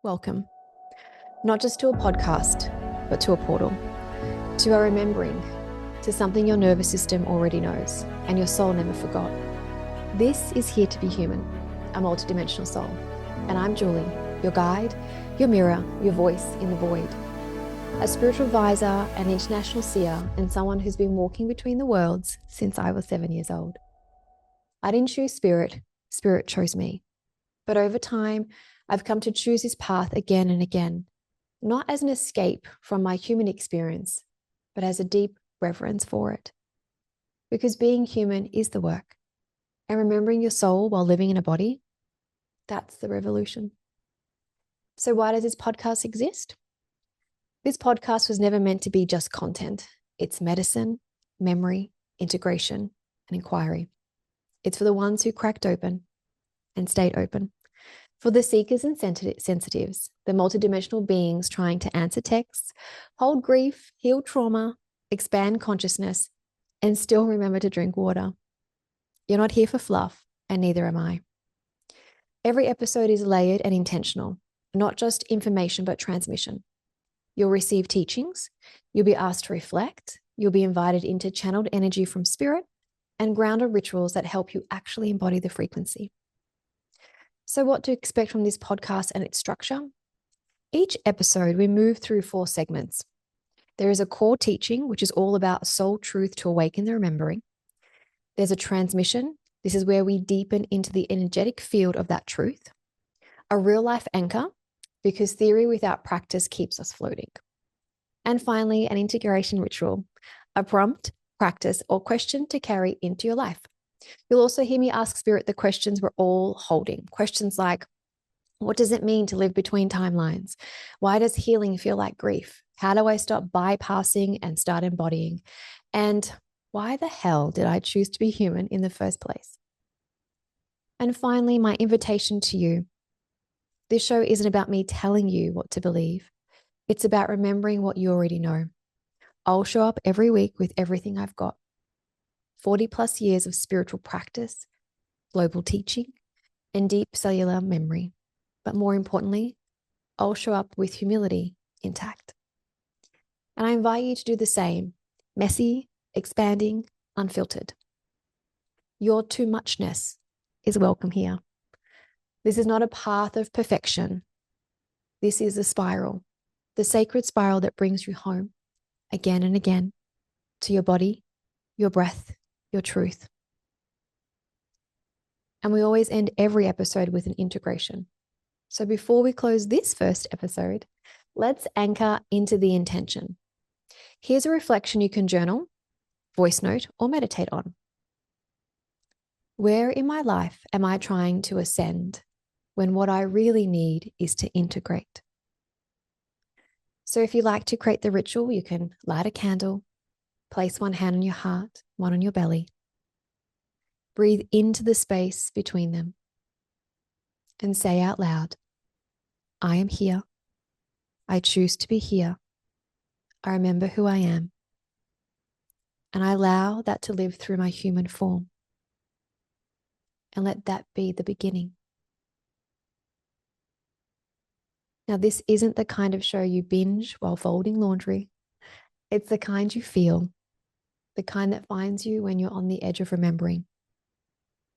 Welcome, not just to a podcast, but to a portal, to a remembering, to something your nervous system already knows and your soul never forgot. This is Here to Be Human, a multidimensional soul. And I'm Julie, your guide, your mirror, your voice in the void. A spiritual advisor, an international seer, and someone who's been walking between the worlds since I was 7 years old. I didn't choose spirit, spirit chose me. But over time, I've come to choose this path again and again, not as an escape from my human experience, but as a deep reverence for it. Because being human is the work, and remembering your soul while living in a body, that's the revolution. So why does this podcast exist? This podcast was never meant to be just content. It's medicine, memory, integration, and inquiry. It's for the ones who cracked open and stayed open. For the seekers and sensitives, the multidimensional beings trying to answer texts, hold grief, heal trauma, expand consciousness, and still remember to drink water. You're not here for fluff, and neither am I. Every episode is layered and intentional, not just information, but transmission. You'll receive teachings, you'll be asked to reflect, you'll be invited into channeled energy from spirit, and grounded rituals that help you actually embody the frequency. So what to expect from this podcast and its structure? Each episode, we move through 4 segments. There is a core teaching, which is all about soul truth to awaken the remembering. There's a transmission. This is where we deepen into the energetic field of that truth. A real life anchor, because theory without practice keeps us floating. And finally, an integration ritual, a prompt, practice, or question to carry into your life. You'll also hear me ask spirit the questions we're all holding. Questions like, what does it mean to live between timelines? Why does healing feel like grief? How do I stop bypassing and start embodying? And why the hell did I choose to be human in the first place? And finally, my invitation to you. This show isn't about me telling you what to believe. It's about remembering what you already know. I'll show up every week with everything I've got. 40 plus years of spiritual practice, global teaching, and deep cellular memory. But more importantly, I'll show up with humility intact. And I invite you to do the same, messy, expanding, unfiltered. Your too muchness is welcome here. This is not a path of perfection. This is a spiral, the sacred spiral that brings you home again and again to your body, your breath, your truth. And we always end every episode with an integration. So before we close this first episode, let's anchor into the intention. Here's a reflection you can journal, voice note, or meditate on. Where in my life am I trying to ascend when what I really need is to integrate? So if you like to create the ritual, you can light a candle, place one hand on your heart, one on your belly. Breathe into the space between them and say out loud, I am here. I choose to be here. I remember who I am. And I allow that to live through my human form. And let that be the beginning. Now, this isn't the kind of show you binge while folding laundry. It's the kind you feel, the kind that finds you when you're on the edge of remembering.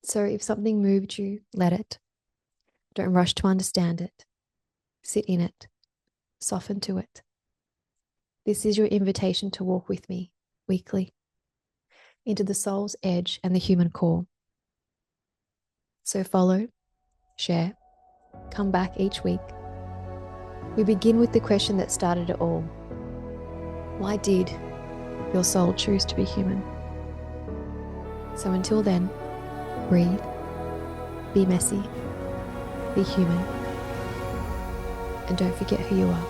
So if something moved you, let it. Don't rush to understand it. Sit in it. Soften to it. This is your invitation to walk with me weekly into the soul's edge and the human core. So follow, share, come back each week. We begin with the question that started it all. Why did your soul choose to be human? So until then, breathe, be messy, be human, and don't forget who you are.